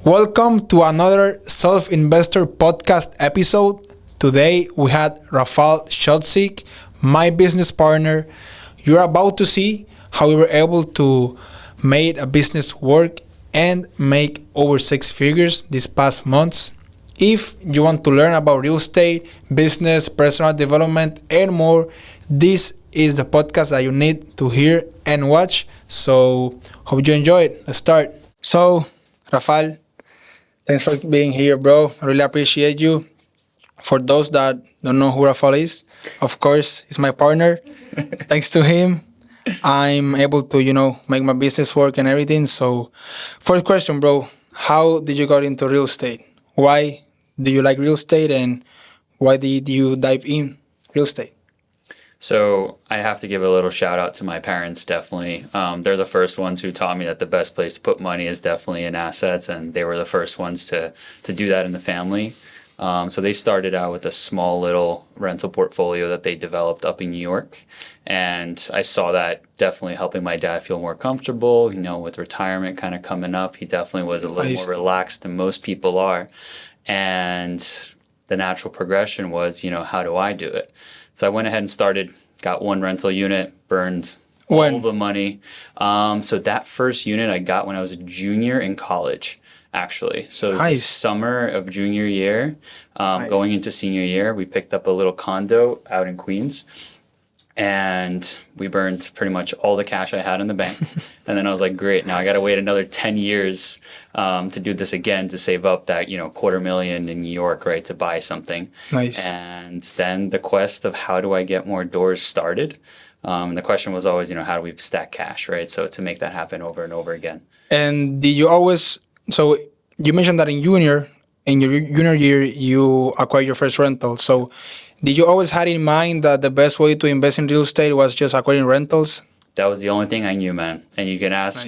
Welcome to another Self-Investor podcast episode. Today we had Rafal Shotzik, my business partner. You're about to see how we were able to make a business work and make over six figures these past months. If you want to learn about real estate, business, personal development, and more, this is the podcast that you need to hear and watch. So hope you enjoy it. Let's start. So, Rafal, thanks for being here, bro. I really appreciate you. For those that don't know who Rafal is, of course, he's my partner. Thanks to him, I'm able to, make my business work and everything. So, first question, bro. How did you get into real estate? Why do you like real estate and why did you dive in real estate? So I have to give a little shout out to my parents, definitely. They're the first ones who taught me that the best place to put money is definitely in assets, and they were the first ones to do that in the family. So they started out with a small little rental portfolio that they developed up in New York. And I saw that definitely helping my dad feel more comfortable, with retirement kind of coming up. He definitely was a little more relaxed than most people are. And the natural progression was, how do I do it? So I went ahead and got one rental unit, burned all the money. So that first unit I got when I was a junior in college, actually. So it was the summer of junior year, going into senior year, we picked up a little condo out in Queens. And we burned pretty much all the cash I had in the bank. And then I was like, great, now I got to wait another 10 years to do this again, to save up that, $250,000 in New York, right, to buy something. Nice. And then the quest of how do I get more doors started. The question was always, how do we stack cash, right? So to make that happen over and over again. And did you always, so you mentioned that in your junior year, you acquired your first rental. So did you always had in mind that the best way to invest in real estate was just acquiring rentals? That was the only thing I knew, man. And you can ask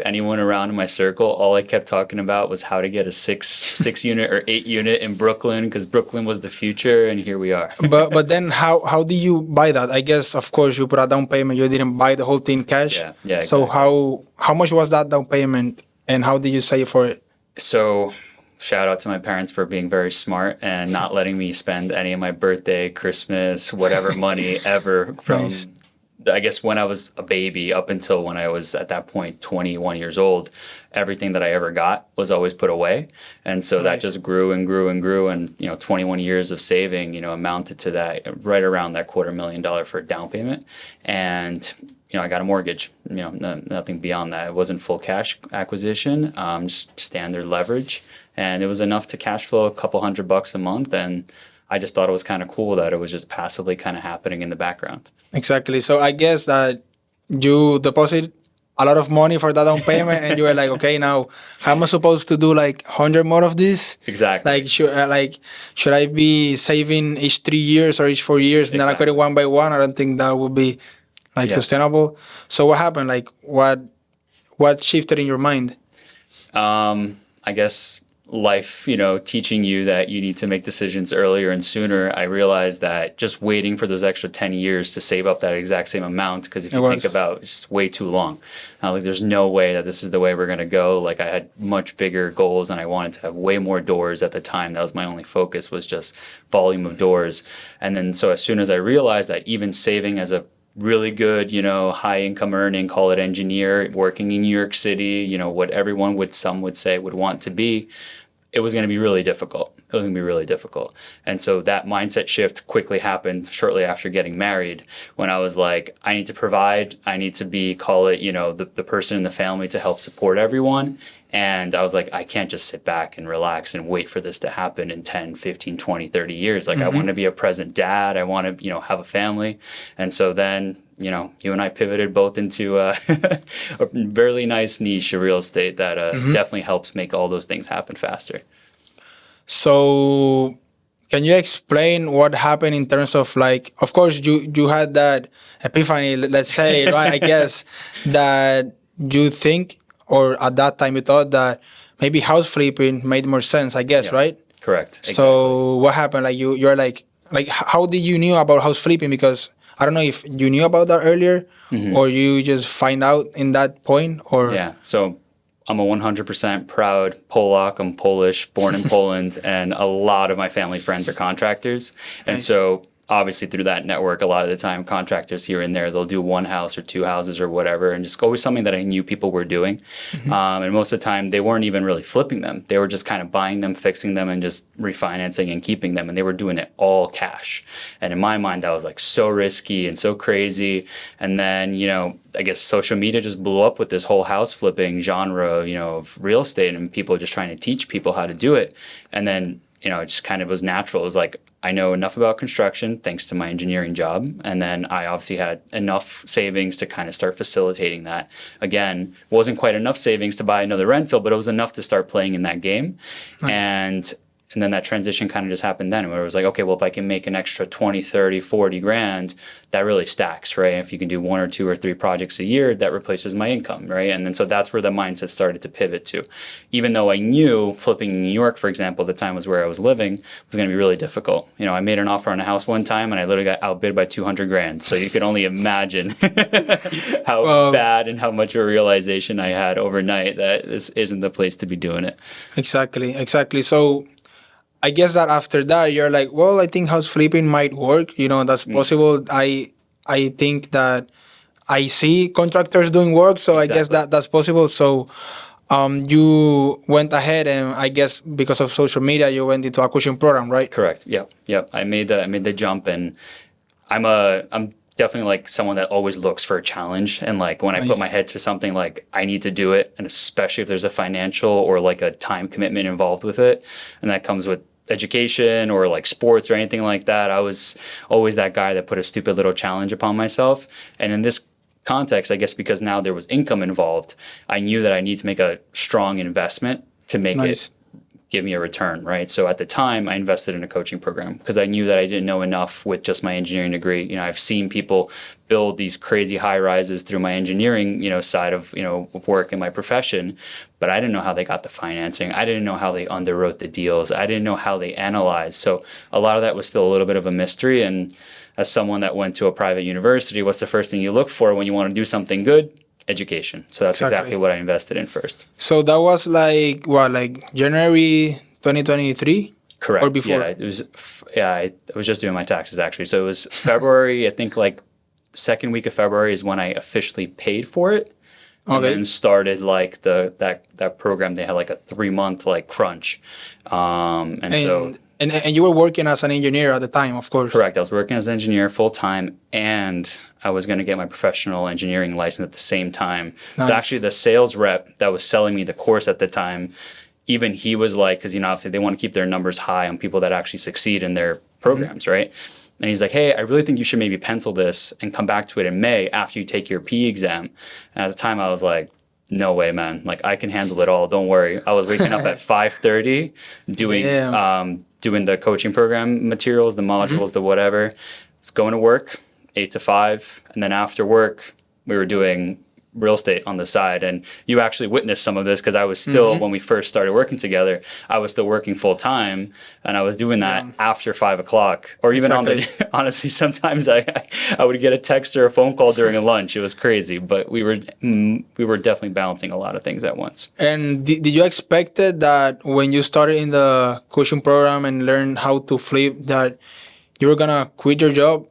anyone around in my circle. All I kept talking about was how to get a six unit or 8 unit in Brooklyn, because Brooklyn was the future, and here we are. but then how do you buy that? I guess of course you put a down payment. You didn't buy the whole thing cash. Yeah. Exactly. So how much was that down payment, and how did you save for it? So shout out to my parents for being very smart and not letting me spend any of my birthday, Christmas, whatever money ever from, I guess, when I was a baby up until when I was at that point 21 years old. Everything that I ever got was always put away. And so that just grew and grew and grew. And, 21 years of saving, amounted to that, right around that $250,000 for a down payment. And I got a mortgage, nothing beyond that. It wasn't full cash acquisition, just standard leverage. And it was enough to cash flow a couple $100 a month. And I just thought it was kind of cool that it was just passively kind of happening in the background. Exactly. So I guess that you deposit a lot of money for that down payment, and you were like, okay, now how am I supposed to do 100 more of this? Exactly. Should I be saving each 3 years or each 4 years, and then I cut it one by one? I don't think that would be sustainable. So what happened? What shifted in your mind? I guess life, teaching you that you need to make decisions earlier and sooner. I realized that just waiting for those extra 10 years to save up that exact same amount, because if you think about it, it's just way too long. There's no way that this is the way we're going to go. I had much bigger goals, and I wanted to have way more doors at the time. That was my only focus, was just volume of doors. And then so as soon as I realized that even saving as a really good, high income earning, call it engineer, working in New York City, what some would say would want to be, it was going to be really difficult. And so that mindset shift quickly happened shortly after getting married, when I was like, I need to provide, I need to be, call it, the person in the family to help support everyone. And I was like, I can't just sit back and relax and wait for this to happen in 10, 15, 20, 30 years. I want to be a present dad. I want to, have a family. And so then, you and I pivoted both into a really nice niche of real estate that definitely helps make all those things happen faster. So can you explain what happened in terms of of course you had that epiphany, let's say, right? I guess that you think, or at that time you thought that maybe house flipping made more sense, I guess, right? Correct. So exactly. What happened? You're how did you knew about house flipping? Because I don't know if you knew about that earlier, or you just find out in that point, or... Yeah, so I'm a 100% proud Polak. I'm Polish, born in Poland, and a lot of my family friends are contractors. And Nice. so obviously through that network, a lot of the time contractors here and there, they'll do one house or two houses or whatever, and just always something that I knew people were doing. And most of the time they weren't even really flipping them. They were just kind of buying them, fixing them, and just refinancing and keeping them. And they were doing it all cash. And in my mind, that was like so risky and so crazy. And then, I guess social media just blew up with this whole house flipping genre, of real estate, and people just trying to teach people how to do it. And then, it just kind of was natural. It was like, I know enough about construction thanks to my engineering job. And then I obviously had enough savings to kind of start facilitating that. Again, wasn't quite enough savings to buy another rental, but it was enough to start playing in that game. Nice. And then that transition kind of just happened then, where it was like, okay, well, if I can make an extra 20, 30, 40 grand, that really stacks, right? If you can do 1 or 2 or 3 projects a year, that replaces my income, right? And then so that's where the mindset started to pivot to. Even though I knew flipping in New York, for example, at the time was where I was living, was going to be really difficult. I made an offer on a house one time and I literally got outbid by 200 grand. So you could only imagine how bad and how much of a realization I had overnight that this isn't the place to be doing it. Exactly. So I guess that after that, you're like, well, I think house flipping might work. That's possible. I think that I see contractors doing work, so exactly. I guess that's possible. So you went ahead, and I guess because of social media, you went into a coaching program, right? Correct. Yep. I made the jump, and I'm definitely like someone that always looks for a challenge. And like when I put my head to something, like I need to do it, and especially if there's a financial or like a time commitment involved with it, and that comes with education or like sports or anything like that. I was always that guy that put a stupid little challenge upon myself. And in this context, I guess because now there was income involved, I knew that I need to make a strong investment to make it give me a return, right? So at the time, I invested in a coaching program because I knew that I didn't know enough with just my engineering degree. I've seen people build these crazy high rises through my engineering, side of, of work in my profession, but I didn't know how they got the financing. I didn't know how they underwrote the deals. I didn't know how they analyzed. So a lot of that was still a little bit of a mystery. And as someone that went to a private university, what's the first thing you look for when you want to do something good? Education. So that's exactly what I invested in first. So that was like what, like January 2023? Correct. Or before? Yeah, I was just doing my taxes actually. So it was February, I think like second week of February is when I officially paid for it. And then started like that program. They had like a 3-month like crunch. And you were working as an engineer at the time, of course. Correct. I was working as an engineer full time, and I was going to get my professional engineering license at the same time. Nice. So actually the sales rep that was selling me the course at the time, even he was like, because obviously they want to keep their numbers high on people that actually succeed in their programs, right? And he's like, hey, I really think you should maybe pencil this and come back to it in May after you take your PE exam. And at the time I was like, no way, man. Like I can handle it all. Don't worry. I was waking up at 5:30 doing the coaching program materials, the modules, the whatever. It's going to work 8 to 5. And then after work, we were doing real estate on the side. And you actually witnessed some of this because I was still, when we first started working together, I was still working full time, and I was doing that after 5 o'clock, or even on the, honestly, sometimes I would get a text or a phone call during a lunch. It was crazy, but we were definitely balancing a lot of things at once. And did you expect it that when you started in the coaching program and learned how to flip, that you were going to quit your job?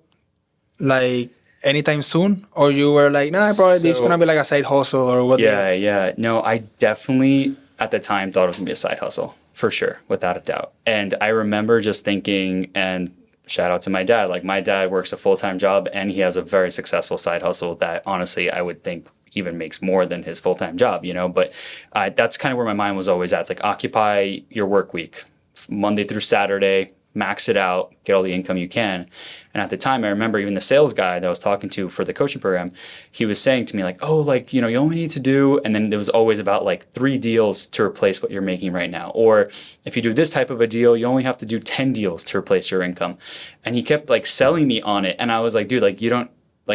Like, anytime soon, or you were like, nah, probably this is gonna be like a side hustle or what? Yeah. No, I definitely at the time thought it was gonna be a side hustle for sure, without a doubt. And I remember just thinking, and shout out to my dad. Like my dad works a full-time job, and he has a very successful side hustle that honestly I would think even makes more than his full-time job, But that's kind of where my mind was always at. It's like occupy your work week, Monday through Saturday. Max it out, get all the income you can. And at the time, I remember even the sales guy that I was talking to for the coaching program, he was saying to me like, oh, like, you only need to do, and then there was always about like 3 deals to replace what you're making right now. Or if you do this type of a deal, you only have to do 10 deals to replace your income. And he kept like selling me on it. And I was like, dude, like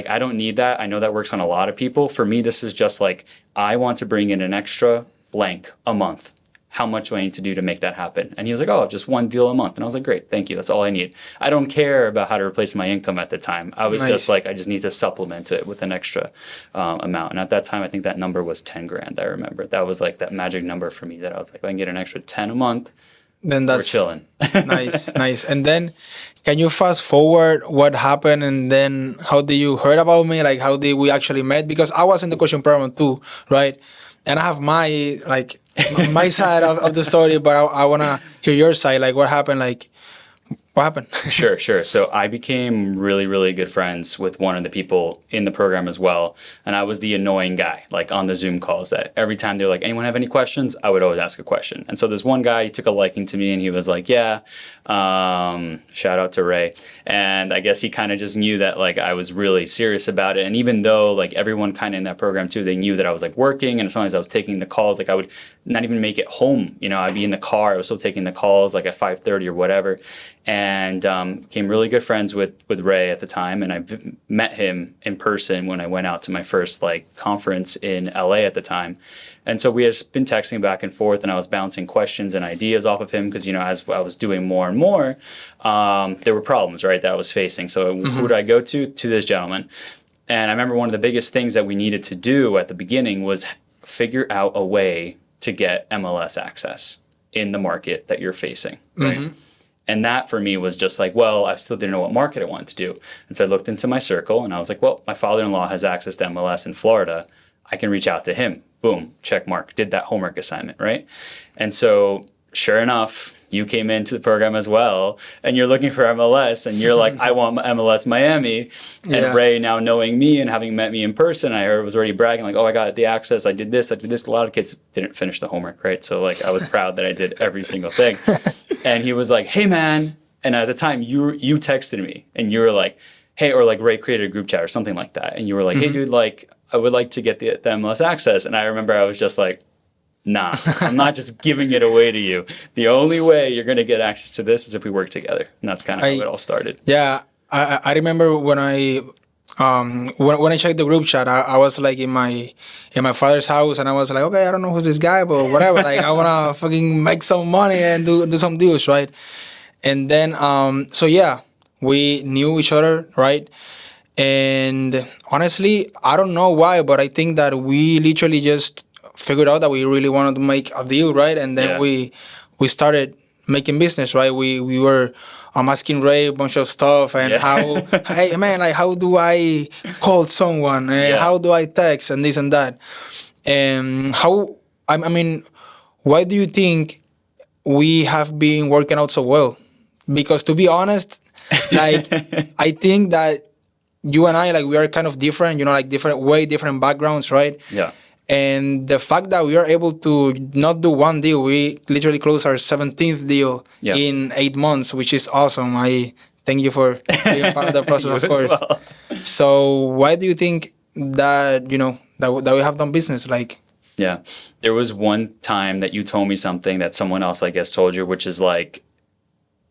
I don't need that. I know that works on a lot of people. For me, this is just like, I want to bring in an extra blank a month. how much do I need to do to make that happen? And he was like, oh, just one deal a month. And I was like, great, thank you. That's all I need. I don't care about how to replace my income at the time. I was just like, I just need to supplement it with an extra amount. And at that time, I think that number was 10 grand. I remember that was like that magic number for me that I was like, if I can get an extra 10 a month, then we're chilling. nice. And then can you fast forward what happened and then how did you heard about me? Like how did we actually met? Because I was in the coaching program too, right? And I have my my side of the story, but I wanna hear your side. Like what happened? Like what happened? Sure. So I became really, really good friends with one of the people in the program as well. And I was the annoying guy, like on the Zoom calls that every time they're like, anyone have any questions? I would always ask a question. And so this one guy, he took a liking to me and he was like, yeah, shout out to Ray. And I guess he kind of just knew that like I was really serious about it. And even though like everyone kind of in that program too, they knew that I was like working and sometimes I was taking the calls, like I would not even make it home. You know, I'd be in the car. I was still taking the calls like at 5:30 or whatever. And became really good friends with Ray at the time. And I met him in person when I went out to my first like conference in LA at the time. And so we had just been texting back and forth and I was bouncing questions and ideas off of him because, you know, as I was doing more and more, there were problems, right, that I was facing. So who would I go to? To this gentleman. And I remember one of the biggest things that we needed to do at the beginning was figure out a way to get MLS access in the market that you're facing, right? And that for me was just like, well, I still didn't know what market I wanted to do. And so I looked into my circle and I was like, well, my father-in-law has access to MLS in Florida. I can reach out to him. Boom, check mark. Did that homework assignment, right? And so sure enough, you came into the program as well and you're looking for MLS and you're like, I want MLS Miami. And Ray, now knowing me and having met me in person, I was already bragging like, oh, I got the access. I did this. A lot of kids didn't finish the homework, right? So like I was proud that I did every single thing. And he was like, hey, man. And at the time you texted me and you were like, hey, or like Ray created a group chat or something like that. And you were like, hey, dude, like I would like to get the MLS access. And I remember I was just like, nah, I'm not just giving it away to you. The only way you're going to get access to this is if we work together. And that's kind of how it all started. Yeah. I remember when when I checked the group chat, I was like in my father's house and I was like, okay, I don't know who's this guy, but whatever. Like I want to fucking make some money and do some deals, right? And then, so yeah, we knew each other, right? And honestly, I don't know why, but I think that we literally just figured out that we really wanted to make a deal, right? And then we started making business, right? We were asking Ray a bunch of stuff and how, hey man, like how do I call someone and how do I text and this and that, and how I mean, why do you think we have been working out so well? Because to be honest, like I think that you and I, like we are kind of different, you know, like way different backgrounds, right? Yeah. And the fact that we are able to not do one deal, we literally closed our 17th deal in 8 months, which is awesome. I thank you for being part of the process, of course. Well. So why do you think that, you know, that we have done business? Like, yeah, there was one time that you told me something that someone else, I guess, told you, which is like,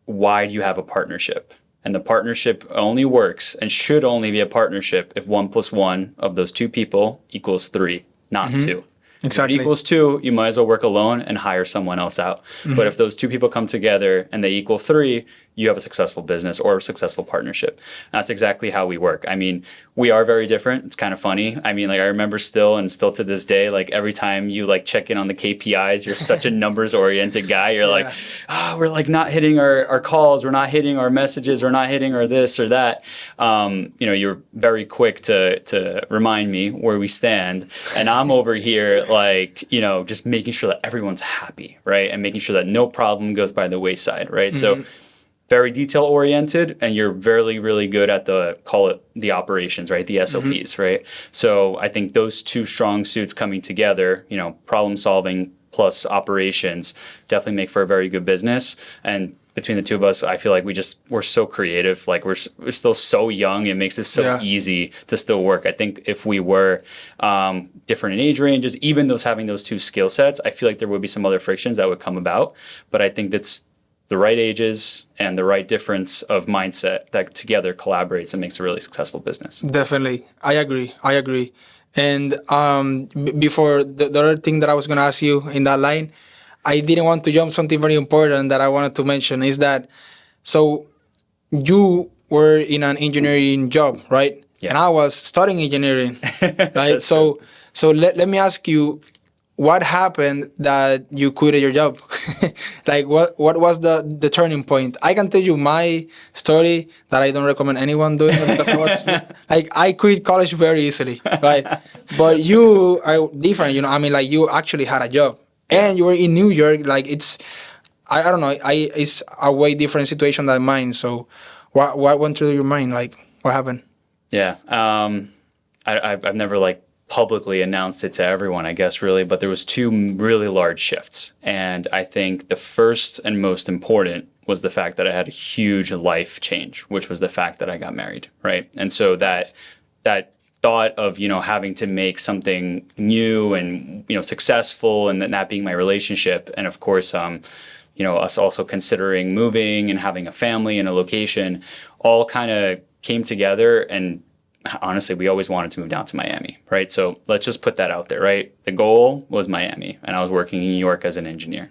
why do you have a partnership? And the partnership only works and should only be a partnership if 1 + 1 of those two people equals 3. Not 2. Exactly. If it equals 2, you might as well work alone and hire someone else out. But if those two people come together and they equal 3, you have a successful business or a successful partnership. That's exactly how we work. I mean, we are very different. It's kind of funny. I mean, like I remember still to this day, like every time you like check in on the KPIs, you're such a numbers oriented guy. You're like, we're like not hitting our calls. We're not hitting our messages. We're not hitting our this or that. You know, you're very quick to remind me where we stand. And I'm over here like, you know, just making sure that everyone's happy, right? And making sure that no problem goes by the wayside, right? So very detail oriented, and you're really, really good at the operations, right? The SOPs, right? So I think those two strong suits coming together, you know, problem solving plus operations definitely make for a very good business. And between the two of us, I feel like we're so creative. Like we're still so young. It makes it so easy to still work. I think if we were different in age ranges, even having those two skill sets, I feel like there would be some other frictions that would come about. But I think that's the right ages and the right difference of mindset that together collaborates and makes a really successful business. Definitely. I agree. And before the other thing that I was going to ask you in that line, I didn't want to jump something very important that I wanted to mention is that so you were in an engineering job, right? Yeah. And I was studying engineering, right? That's So let me ask you, what happened that you quit your job? Like what was the turning point? I can tell you my story that I don't recommend anyone doing it because I was like I quit college very easily, right? But you are different, you know. I mean, like you actually had a job and you were in New York. Like I don't know. It's a way different situation than mine. So what went through your mind? Like what happened? Yeah. I've never like publicly announced it to everyone, I guess, really, but there was two really large shifts. And I think the first and most important was the fact that I had a huge life change, which was the fact that I got married, right? And so that thought of, you know, having to make something new and, you know, successful, and that being my relationship, and of course, you know, us also considering moving and having a family and a location, all kind of came together. And honestly, we always wanted to move down to Miami, right? So let's just put that out there, right? The goal was Miami, and I was working in New York as an engineer.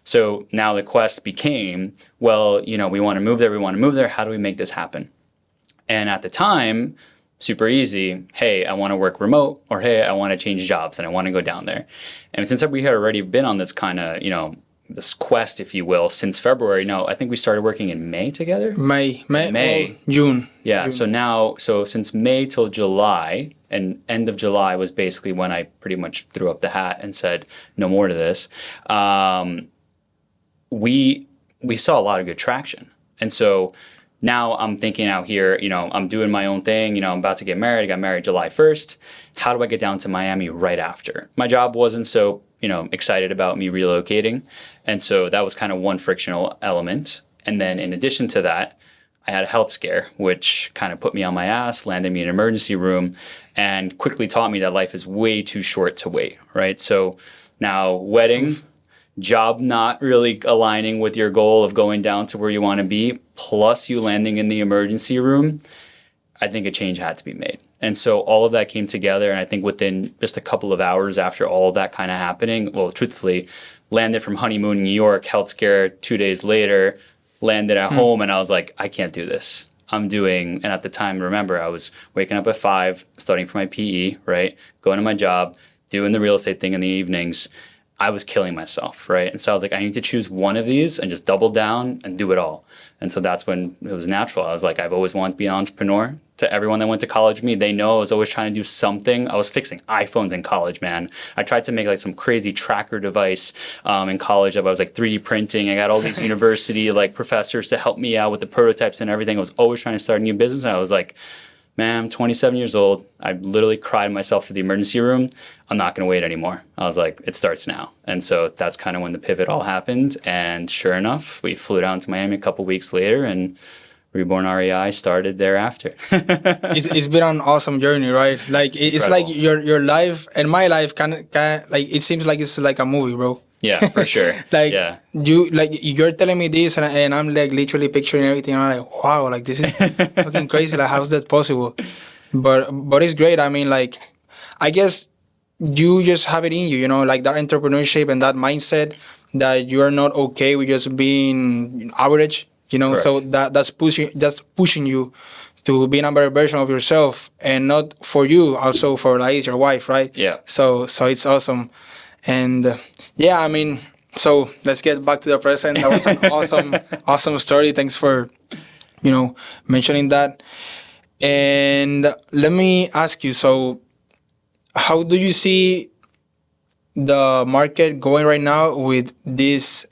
So now the quest became, well, you know, we want to move there, we want to move there. How do we make this happen? And at the time, super easy. Hey, I want to work remote, or hey, I want to change jobs and I want to go down there. And since we had already been on this kind of, you know, this quest, if you will, since February. No, I think we started working in May together. May. Well, June. Yeah. June. So since May till July, and end of July was basically when I pretty much threw up the hat and said no more to this. We saw a lot of good traction, and so now I'm thinking out here. You know, I'm doing my own thing. You know, I'm about to get married. I got married July 1st. How do I get down to Miami right after? My job wasn't so, you know, excited about me relocating. And so that was kind of one frictional element. And then in addition to that, I had a health scare, which kind of put me on my ass, landed me in an emergency room, and quickly taught me that life is way too short to wait, right? So now wedding, job not really aligning with your goal of going down to where you want to be, plus you landing in the emergency room, I think a change had to be made. And so all of that came together, and I think within just a couple of hours after all of that kind of happening, well, truthfully, landed from honeymoon in New York, health scare 2 days later, landed at home, and I was like, I can't do this. And at the time, remember, I was waking up at 5, studying for my PE, right? Going to my job, doing the real estate thing in the evenings. I was killing myself, right? And so I was like, I need to choose one of these and just double down and do it all. And so that's when it was natural. I was like, I've always wanted to be an entrepreneur. To everyone that went to college with me, they know I was always trying to do something. I was fixing iPhones in college, man. I tried to make like some crazy tracker device in college. I was like 3D printing. I got all these university like professors to help me out with the prototypes and everything. I was always trying to start a new business. And I was like, man, I'm 27 years old. I literally cried myself to the emergency room. I'm not going to wait anymore. I was like, it starts now. And so that's kind of when the pivot all happened. And sure enough, we flew down to Miami a couple weeks later, and Reborn REI started thereafter. It's been an awesome journey, right? Like it's Incredible. like your life and my life can like it seems like it's like a movie, bro. Yeah, for sure. Like Yeah. you're telling me this and I'm like literally picturing everything. I'm like, wow, like this is fucking crazy. Like how's that possible? But it's great. I mean, like I guess you just have it in you, you know, like that entrepreneurship and that mindset that you are not okay with just being average, you know. Correct. So that's pushing you to being a better version of yourself, and not for you, also for Lais, your wife, right? Yeah. So it's awesome, and yeah, I mean, so let's get back to the present. That was an awesome story. Thanks for, you know, mentioning that. And let me ask you, so how do you see the market going right now with these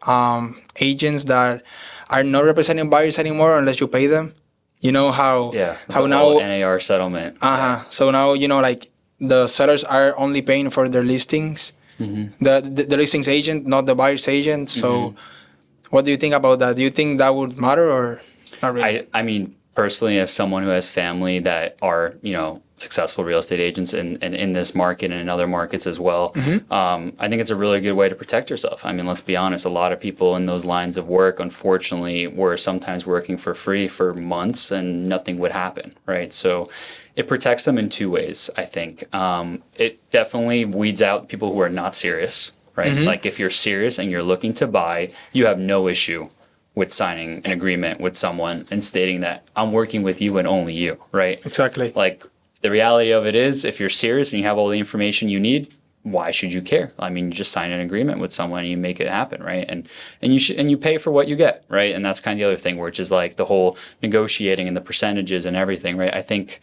agents that are not representing buyers anymore unless you pay them? You know how Yeah. how The now whole NAR settlement. so now, you know, like the sellers are only paying for their listings, the listings agent, not the buyer's agent. So what do you think about that? Do you think that would matter or not really? I mean, personally, as someone who has family that are, you know, successful real estate agents in this market and in other markets as well, I think it's a really good way to protect yourself. I mean, let's be honest, a lot of people in those lines of work, unfortunately, were sometimes working for free for months and nothing would happen, right? So it protects them in two ways, I think. It definitely weeds out people who are not serious, right? Like if you're serious and you're looking to buy, you have no issue with signing an agreement with someone and stating that I'm working with you and only you, right? Exactly. Like the reality of it is, if you're serious and you have all the information you need, why should you care? I mean, you just sign an agreement with someone and you make it happen, right? And you pay for what you get, right? And that's kind of the other thing, which is like the whole negotiating and the percentages and everything, right? I think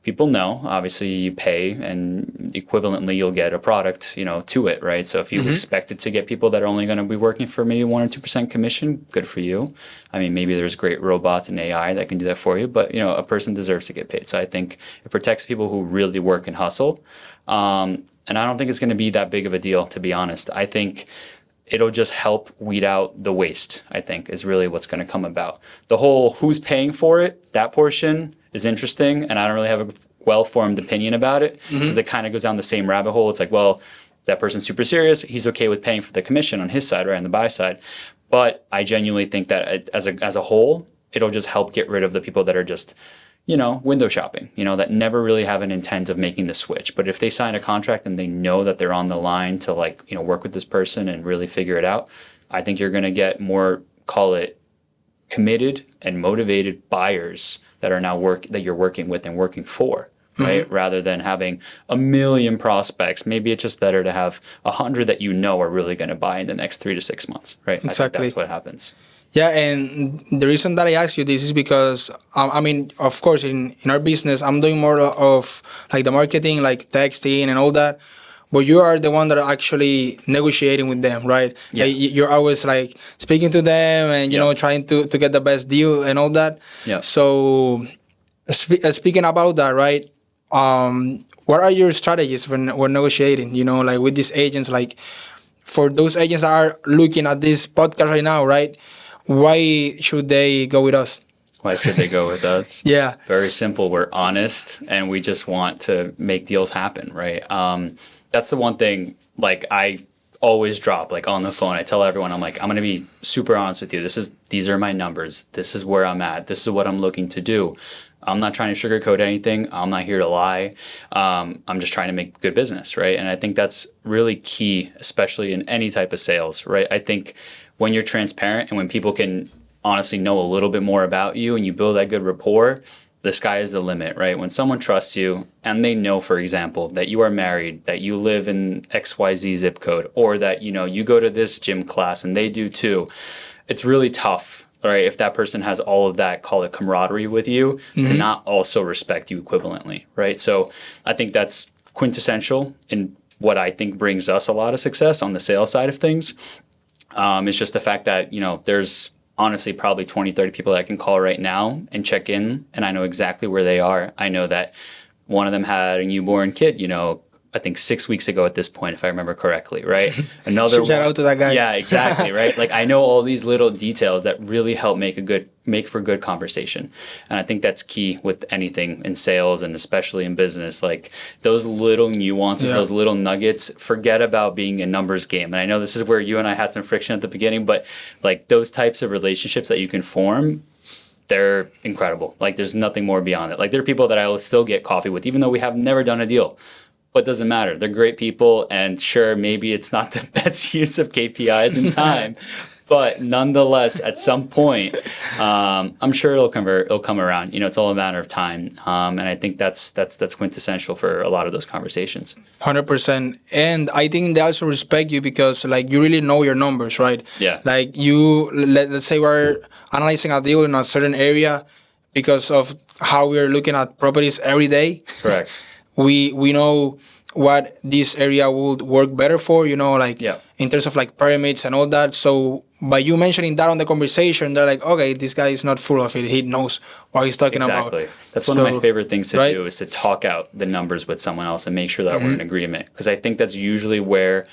people know, obviously you pay and equivalently you'll get a product, to it, right? So if you expected to get people that are only going to be working for maybe 1 or 2% commission, good for you. I mean, maybe there's great robots and AI that can do that for you, but a person deserves to get paid. So I think it protects people who really work and hustle. And I don't think it's going to be that big of a deal, to be honest. I think it'll just help weed out the waste, I think, is really what's going to come about. The whole who's paying for it, that portion is interesting, and I don't really have a well-formed opinion about it because it kind of goes down the same rabbit hole. It's like, well, that person's super serious. He's okay with paying for the commission on his side, right, on the buy side. But I genuinely think that as a whole, it'll just help get rid of the people that are just window shopping, that never really have an intent of making the switch. But if they sign a contract and they know that they're on the line to work with this person and really figure it out, I think you're going to get more, call it, committed and motivated buyers that are now that you're working with and working for, right? Rather than having a million prospects. Maybe it's just better to have 100 that are really going to buy in the next 3 to 6 months, right? Exactly. I think that's what happens. Yeah, and the reason that I asked you this is because, I mean, of course, in our business, I'm doing more of like the marketing, like texting and all that. But you are the one that are actually negotiating with them, right? Yeah. Like, you're always like speaking to them and, trying to get the best deal and all that. Yeah. So speaking about that, right? What are your strategies when negotiating, like with these agents, like for those agents that are looking at this podcast right now, right? Why should they go with us? Why should they go with us? Yeah. Very simple. We're honest and we just want to make deals happen, right? That's the one thing, like I always drop like on the phone. I tell everyone, I'm like, I'm going to be super honest with you. These are my numbers. This is where I'm at. This is what I'm looking to do. I'm not trying to sugarcoat anything. I'm not here to lie. I'm just trying to make good business, right? And I think that's really key, especially in any type of sales, right? I think when you're transparent and when people can honestly know a little bit more about you and you build that good rapport, the sky is the limit, right? When someone trusts you and they know, for example, that you are married, that you live in XYZ zip code, or that, you go to this gym class and they do too, it's really tough, right? If that person has all of that, call it camaraderie with you, to not also respect you equivalently, right? So I think that's quintessential in what I think brings us a lot of success on the sales side of things. It's just the fact that, there's honestly probably 20, 30 people that I can call right now and check in, and I know exactly where they are. I know that one of them had a newborn kid, I think 6 weeks ago at this point, if I remember correctly, right? Another Shout out to that guy. Yeah, exactly, right? Like I know all these little details that really help make for good conversation. And I think that's key with anything in sales and especially in business. Like those little nuances, those little nuggets, forget about being a numbers game. And I know this is where you and I had some friction at the beginning, but like those types of relationships that you can form, they're incredible. Like there's nothing more beyond it. Like there are people that I will still get coffee with, even though we have never done a deal. But it doesn't matter. They're great people, and sure, maybe it's not the best use of KPIs and time, but nonetheless, at some point, I'm sure it'll convert. It'll come around. It's all a matter of time, and I think that's quintessential for a lot of those conversations. 100%, and I think they also respect you because like you really know your numbers, right? Yeah. Like let's say we're analyzing a deal in a certain area because of how we're looking at properties every day. Correct. We know what this area would work better for, like in terms of like pyramids and all that. So by you mentioning that on the conversation, they're like, okay, this guy is not full of it. He knows what he's talking about. Exactly. That's one of my favorite things to do is to talk out the numbers with someone else and make sure that we're in agreement. Because I think that's usually where,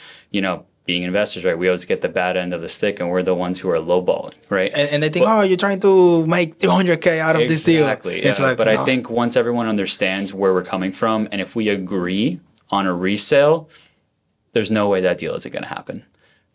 being investors, right, we always get the bad end of the stick and we're the ones who are lowballing, right? And they think, you're trying to make 300K out of this deal. Exactly. Yeah. Like, but I think once everyone understands where we're coming from, and if we agree on a resale, there's no way that deal isn't going to happen.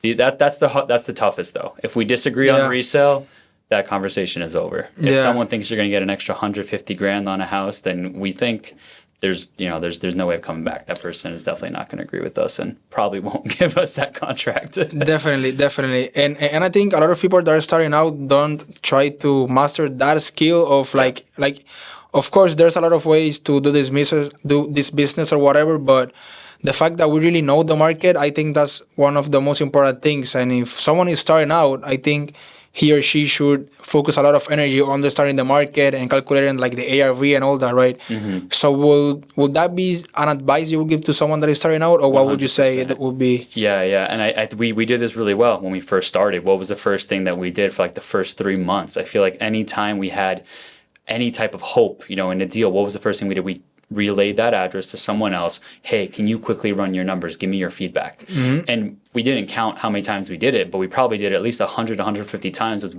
That's the toughest though. If we disagree on resale, that conversation is over. If someone thinks you're going to get an extra 150 grand on a house, then we think there's no way of coming back. That person is definitely not going to agree with us and probably won't give us that contract. Definitely. And I think a lot of people that are starting out don't try to master that skill of like of course there's a lot of ways to do this business or whatever, but the fact that we really know the market, I think that's one of the most important things. And if someone is starting out, I think he or she should focus a lot of energy on understanding the market and calculating like the ARV and all that, right? So will that be an advice you would give to someone that is starting out, or what would you say 100%. that would be? Yeah. And we did this really well when we first started. What was the first thing that we did for like the first 3 months? I feel like anytime we had any type of hope, in a deal, what was the first thing we did? We relayed that address to someone else. Hey, can you quickly run your numbers? Give me your feedback. And we didn't count how many times we did it, but we probably did it at least 100, 150 times with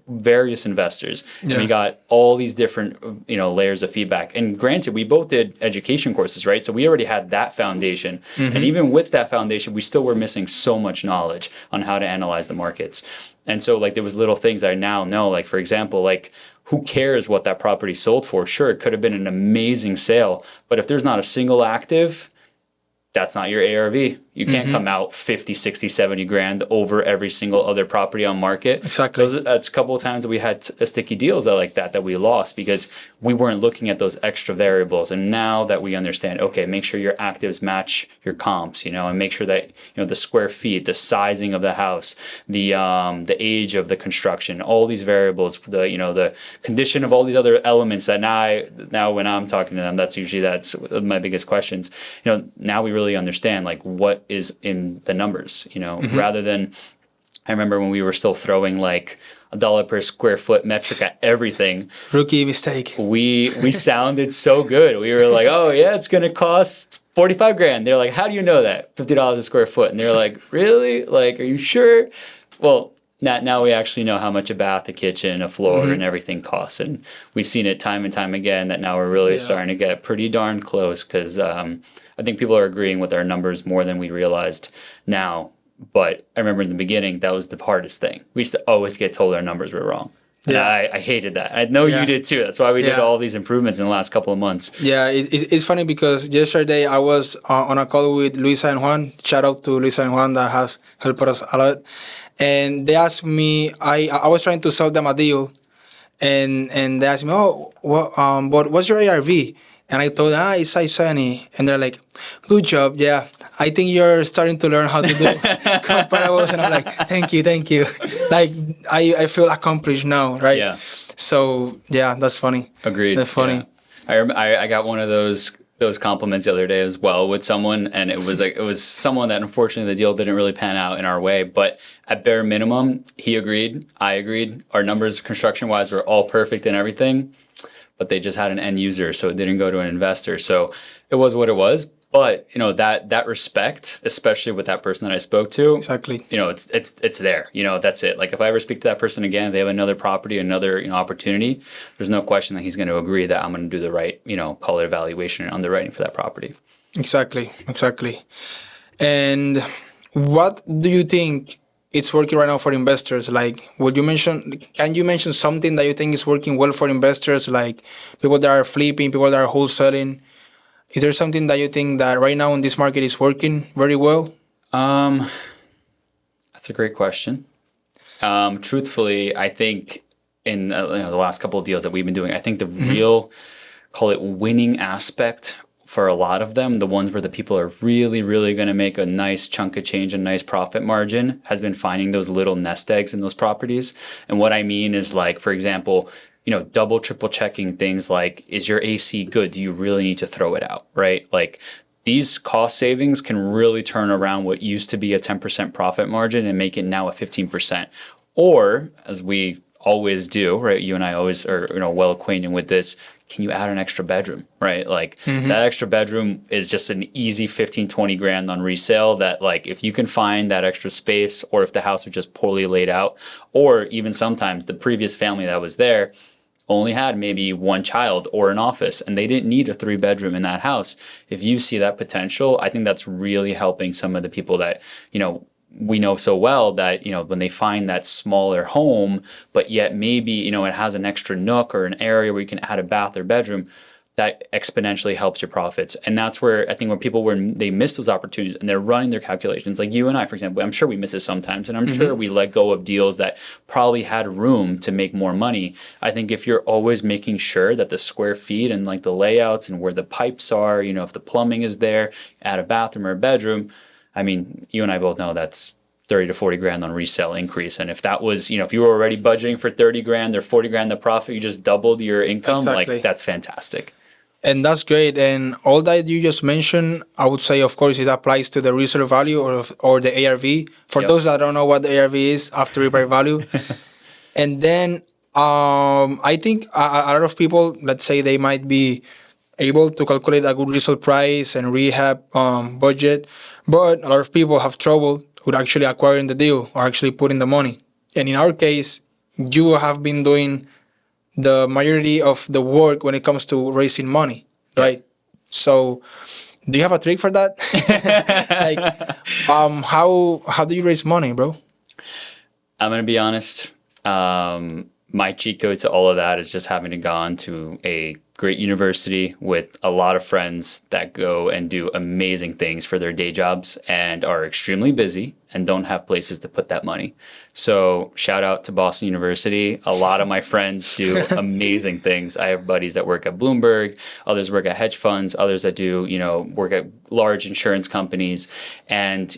various investors. And we got all these different, layers of feedback. And granted, we both did education courses, right? So we already had that foundation. And even with that foundation, we still were missing so much knowledge on how to analyze the markets. And so like there was little things that I now know, like for example, like who cares what that property sold for? Sure, it could have been an amazing sale, but if there's not a single active, that's not your ARV. You can't come out 50, 60, 70 grand over every single other property on market. Exactly. That's a couple of times that we had sticky deals that we lost because we weren't looking at those extra variables. And now that we understand, okay, make sure your actives match your comps, and make sure that, the square feet, the sizing of the house, the age of the construction, all these variables, the condition of all these other elements that now when I'm talking to them, that's my biggest questions. Now we really understand like what is in the numbers, rather than, I remember when we were still throwing like $1 per square foot metric at everything. Rookie mistake. We sounded so good. We were like, oh yeah, it's going to cost 45 grand. They're like, how do you know that? $50 a square foot. And they're like, really? Like, are you sure? Well, now we actually know how much a bath, a kitchen, a floor, and everything costs. And we've seen it time and time again that now we're really starting to get pretty darn close because I think people are agreeing with our numbers more than we realized now. But I remember in the beginning, that was the hardest thing. We used to always get told our numbers were wrong. And I hated that. I know you did too. That's why we did all these improvements in the last couple of months. Yeah, it's funny because yesterday I was on a call with Luisa and Juan. Shout out to Luisa and Juan that has helped us a lot. And they asked me, I was trying to sell them a deal. And they asked me, but what's your ARV? And I told them, it's 670. And they're like, good job. Yeah, I think you're starting to learn how to do comparables. And I'm like, thank you. Like, I feel accomplished now, right? Yeah. So, yeah, that's funny. Agreed. That's funny. Yeah. I got one of those compliments the other day as well with someone, and it was someone that unfortunately the deal didn't really pan out in our way, but at bare minimum, he agreed, I agreed. Our numbers construction-wise were all perfect and everything. But they just had an end user, so it didn't go to an investor. So it was what it was. But that respect, especially with that person that I spoke to, exactly. It's there. That's it. Like if I ever speak to that person again, if they have another property, another opportunity, there's no question that he's going to agree that I'm going to do the right, call it evaluation and underwriting for that property. Exactly. And what do you think it's working right now for investors? Like, can you mention something that you think is working well for investors, like people that are flipping, people that are wholesaling? Is there something that you think that right now in this market is working very well? That's a great question. Truthfully, I think in the last couple of deals that we've been doing, I think the real, call it winning aspect for a lot of them, the ones where the people are really, really going to make a nice chunk of change, a nice profit margin, has been finding those little nest eggs in those properties. And what I mean is like, for example, double, triple checking things like, is your AC good? Do you really need to throw it out, right? Like these cost savings can really turn around what used to be a 10% profit margin and make it now a 15%. Or as we always do, right? You and I always are, well acquainted with this. Can you add an extra bedroom, right? Like that extra bedroom is just an easy 15, 20 grand on resale that like, if you can find that extra space, or if the house was just poorly laid out, or even sometimes the previous family that was there only had maybe one child or an office and they didn't need a 3-bedroom in that house. If you see that potential, I think that's really helping some of the people that, we know so well that, when they find that smaller home, but yet maybe, it has an extra nook or an area where you can add a bath or bedroom, that exponentially helps your profits. And that's where I think when people they miss those opportunities and they're running their calculations, like you and I, for example, I'm sure we miss it sometimes. And I'm sure we let go of deals that probably had room to make more money. I think if you're always making sure that the square feet and like the layouts and where the pipes are, if the plumbing is there, add a bathroom or a bedroom. I mean, you and I both know that's 30 to 40 grand on resale increase. And if that was, if you were already budgeting for 30 grand or 40 grand the profit, you just doubled your income. Exactly. Like that's fantastic. And that's great. And all that you just mentioned, I would say, of course, it applies to the resale value or the ARV. For those that don't know what the ARV is, after repair value. And then I think a lot of people, let's say they might be able to calculate a good resale price and rehab budget, but a lot of people have trouble with actually acquiring the deal or actually putting the money. And in our case, you have been doing the majority of the work when it comes to raising money, right? So do you have a trick for that? How do you raise money, bro? I'm going to be honest. My cheat code to all of that is just having gone to a great university with a lot of friends that go and do amazing things for their day jobs and are extremely busy and don't have places to put that money. So shout out to Boston University. A lot of my friends do amazing things. I have buddies that work at Bloomberg, others work at hedge funds, others that do, work at large insurance companies. And,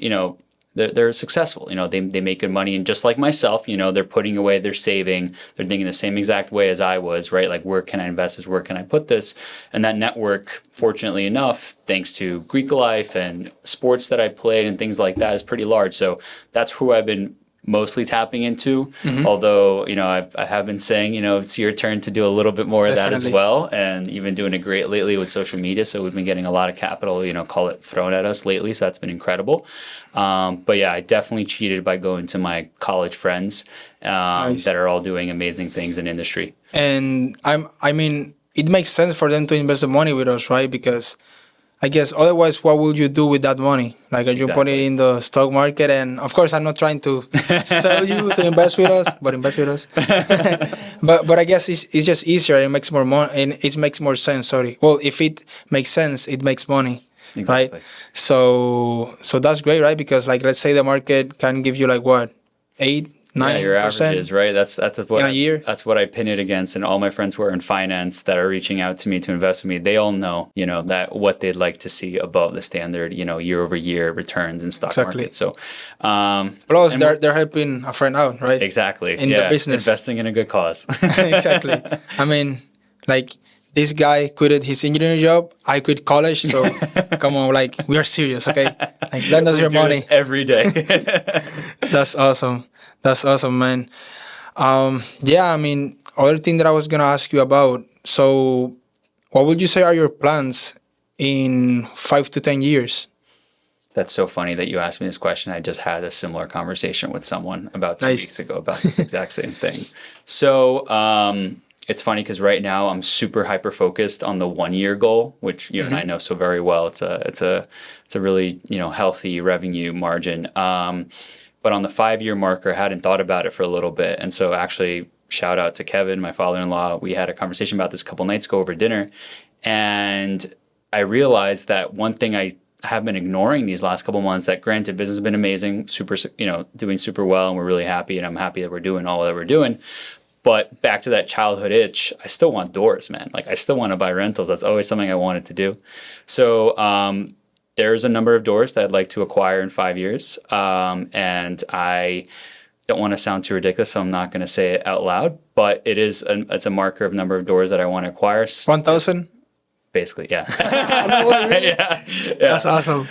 they're successful. They make good money. And just like myself, they're putting away, they're saving, they're thinking the same exact way as I was, right? Like, where can I invest this? Where can I put this? And that network, fortunately enough, thanks to Greek life and sports that I played and things like that, is pretty large. So that's who I've been mostly tapping into. Although, I have been saying, it's your turn to do a little bit more of that as well. And you've been doing it great lately with social media. So we've been getting a lot of capital, call it thrown at us lately. So that's been incredible. But yeah, I definitely cheated by going to my college friends Nice. that are all doing amazing things in industry. And I mean, it makes sense for them to invest the money with us, right? Because I guess otherwise, what would you do with that money? Like, are you put it in the stock market? And of course, I'm not trying to sell you to invest with us, but invest with us. but I guess it's just easier. It makes more money, and it makes more sense. Sorry. Well, if it makes sense, it makes money, Exactly. right? So that's great, right? Because like, let's say the market can give you like what, 8, 9%? Your averages, right? That's what in a year. That's what I pin it against. And all my friends who are in finance that are reaching out to me to invest with me, they all know, that what they'd like to see above the standard, year over year returns in stock market. So, plus they're helping a friend out, right? Exactly. In the business, investing in a good cause. Exactly. I mean, like, this guy quitted his engineering job. I quit college. So come on, like, we are serious, okay? Like, lend us your money every day. That's awesome. That's awesome, man. Yeah, I mean, other thing that I was gonna ask you about. So, what would you say are your plans in 5 to 10 years? That's so funny that you asked me this question. I just had a similar conversation with someone about 2 Nice. weeks ago about this exact same thing. So, it's funny because right now I'm super hyper focused on the 1 year goal, which you and I know so very well. It's a really healthy revenue margin. But on the 5 year marker, I hadn't thought about it for a little bit, and so actually shout out to Kevin, my father-in-law. We had a conversation about this a couple nights ago over dinner, and I realized that one thing I have been ignoring these last couple months, that granted business has been amazing, super doing super well, and we're really happy, and I'm happy that we're doing all that we're doing. But back to that childhood itch, I still want doors, man. Like, I still want to buy rentals. That's always something I wanted to do. So there's a number of doors that I'd like to acquire in 5 years. And I don't want to sound too ridiculous, so I'm not going to say it out loud. But it's a marker of number of doors that I want to acquire. 1,000? Basically, yeah. Yeah. That's awesome.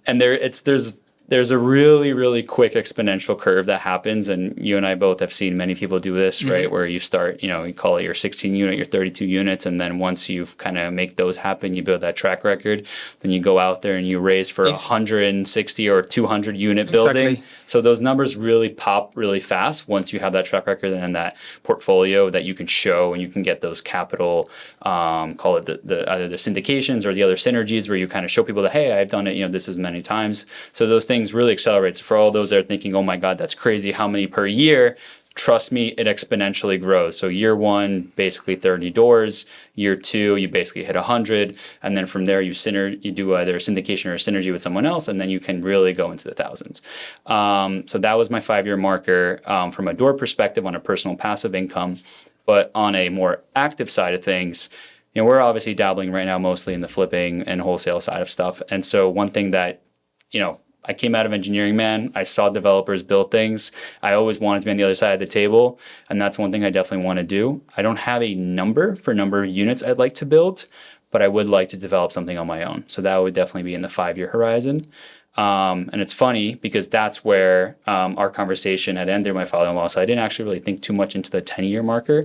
And there's a really, really quick exponential curve that happens. And you and I both have seen many people do this, right? Where you start, you call it your 16 unit, your 32 units. And then once you've kind of make those happen, you build that track record, then you go out there and you raise for 160 or 200 unit building. Exactly. So those numbers really pop really fast once you have that track record and that portfolio that you can show, and you can get those capital, call it the either the syndications or the other synergies, where you kind of show people that, hey, I've done it, this as many times. So those things really accelerate. So for all those that are thinking, oh my God, that's crazy, how many per year? trust me, it exponentially grows. So year one, basically 30 doors. Year two, you basically hit 100. And then from there, you do either a syndication or a synergy with someone else, and then you can really go into the thousands. So that was my 5-year marker from a door perspective on a personal passive income. But on a more active side of things, we're obviously dabbling right now mostly in the flipping and wholesale side of stuff. And so one thing that, I came out of engineering, man. I saw developers build things. I always wanted to be on the other side of the table. And that's one thing I definitely want to do. I don't have a number of units I'd like to build, but I would like to develop something on my own. So that would definitely be in the 5-year horizon. And it's funny because that's where our conversation had ended with my father-in-law. So I didn't actually really think too much into the 10-year marker.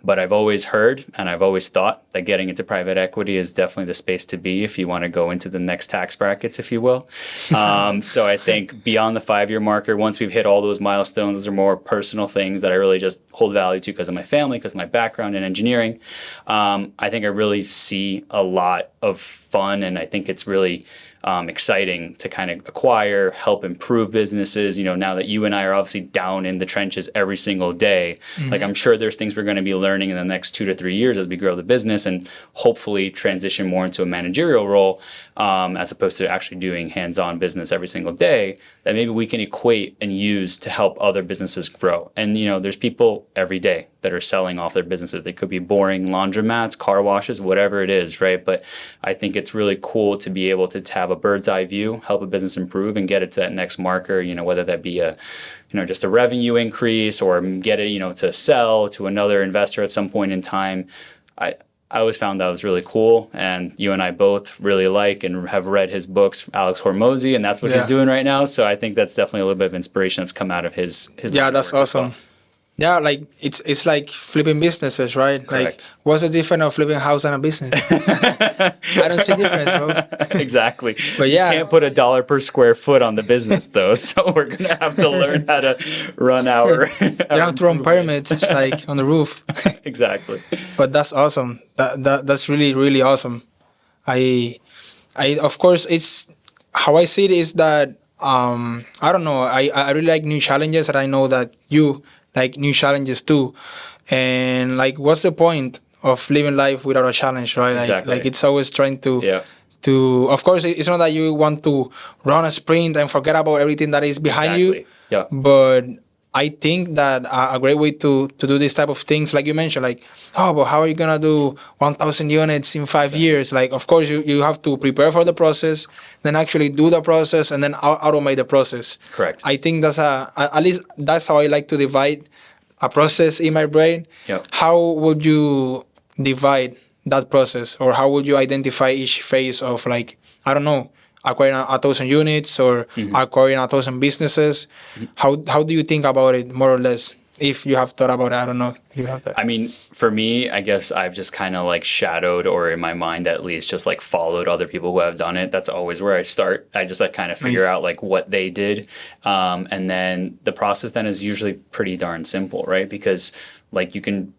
But I've always heard and I've always thought that getting into private equity is definitely the space to be if you want to go into the next tax brackets, if you will. So I think beyond the 5-year marker, once we've hit all those milestones, those are more personal things that I really just hold value to because of my family, because of my background in engineering. I think I really see a lot of fun, and I think it's really exciting to kind of acquire, help improve businesses. Now that you and I are obviously down in the trenches every single day, like I'm sure there's things we're going to be learning in the next 2 to 3 years as we grow the business and hopefully transition more into a managerial role as opposed to actually doing hands-on business every single day that maybe we can equate and use to help other businesses grow. And, there's people every day that are selling off their businesses. They could be boring laundromats, car washes, whatever it is, right? But I think it's really cool to be able to have a bird's eye view, help a business improve and get it to that next marker, whether that be just a revenue increase or get it, to sell to another investor at some point in time. I always found that was really cool, and you and I both really like and have read his books, Alex Hormozy, and that's what he's doing right now. So I think that's definitely a little bit of inspiration that's come out of his that's awesome. Well. Yeah, like it's like flipping businesses, right? Correct. Like, what's the difference of flipping a house and a business? I don't see difference, bro. Exactly. But yeah, you can't put $1 per square foot on the business though, so we're gonna have to learn how to run our. You have to run pyramids like on the roof. Exactly. But that's awesome. That's really, really awesome. I of course, it's how I see it is that I don't know. I really like new challenges, and I know that you like new challenges too. And like, what's the point of living life without a challenge, right? Exactly. Like it's always trying to of course, it's not that you want to run a sprint and forget about everything that is behind you. Yeah. But I think that a great way to do this type of things, like you mentioned, like, but how are you going to do 1,000 units in 5 years? Like, of course, you have to prepare for the process, then actually do the process, and then automate the process. Correct. I think that's at least that's how I like to divide a process in my brain. Yep. How would you divide that process, or how would you identify each phase of, like, I don't know, acquiring 1,000 units or acquiring 1,000 businesses? How do you think about it, more or less? If you have thought about it, I don't know if you have that. I mean, for me, I guess I've just kind of like shadowed, or in my mind at least, just like followed other people who have done it. That's always where I start. I just like kind of figure out like what they did. And then the process then is usually pretty darn simple, right? Because like you can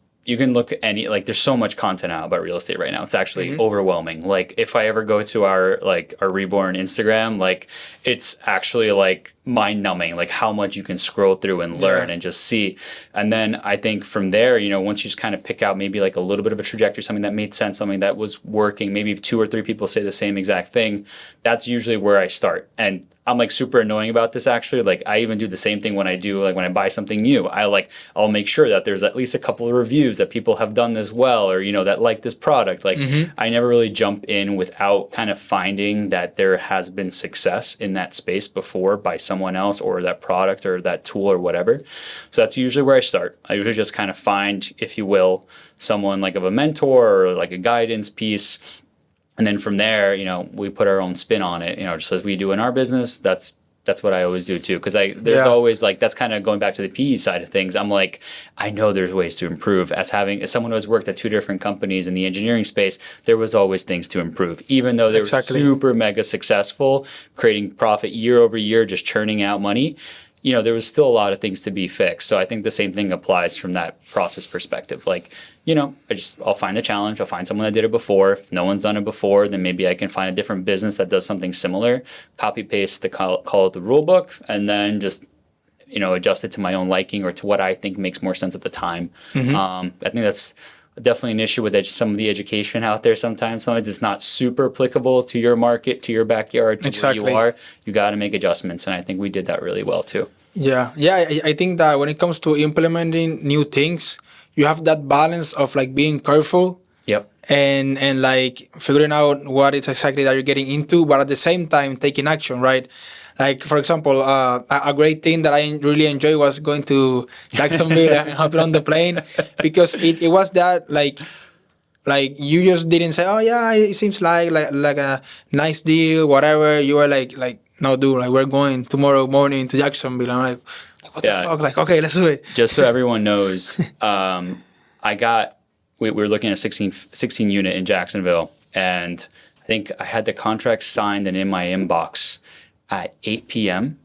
look at like there's so much content out about real estate right now. It's actually overwhelming. Like if I ever go to our Reborn Instagram, like it's actually like mind numbing, like how much you can scroll through and learn and just see. And then I think from there, once you just kind of pick out maybe like a little bit of a trajectory, something that made sense, something that was working, maybe 2 or 3 people say the same exact thing, that's usually where I start. And I'm like super annoying about this actually. Like I even do the same thing when I buy something new. I'll make sure that there's at least a couple of reviews that people have done this well, or that like this product. Like I never really jump in without kind of finding that there has been success in that space before by someone else, or that product or that tool or whatever. So that's usually where I start. I usually just kind of find, if you will, someone like of a mentor or like a guidance piece. And then from there, we put our own spin on it, just as we do in our business. That's what I always do too. Because there's always like, that's kind of going back to the PE side of things. I'm like, I know there's ways to improve. As someone who has worked at 2 different companies in the engineering space, there was always things to improve. Even though they were super mega successful, creating profit year over year, just churning out money, there was still a lot of things to be fixed. So I think the same thing applies from that process perspective. Like, I'll find the challenge. I'll find someone that did it before. If no one's done it before, then maybe I can find a different business that does something similar, copy paste call it the rule book, and then just adjust it to my own liking or to what I think makes more sense at the time. I think that's definitely an issue with some of the education out there sometimes. Sometimes it's not super applicable to your market, to your backyard, to where you are. You got to make adjustments. And I think we did that really well too. Yeah. I think that when it comes to implementing new things, you have that balance of like being careful. Yep. And like figuring out what it's exactly that you're getting into, but at the same time taking action, right? Like, for example, a great thing that I really enjoyed was going to Jacksonville and hopping on the plane, because it was that like you just didn't say, oh yeah, it seems like a nice deal, whatever. You were like no, dude, like we're going tomorrow morning to Jacksonville. I'm like, what the fuck? Like, okay, let's do it. Just so everyone knows, we were looking at 16 unit in Jacksonville, and I think I had the contract signed and in my inbox at 8 p.m.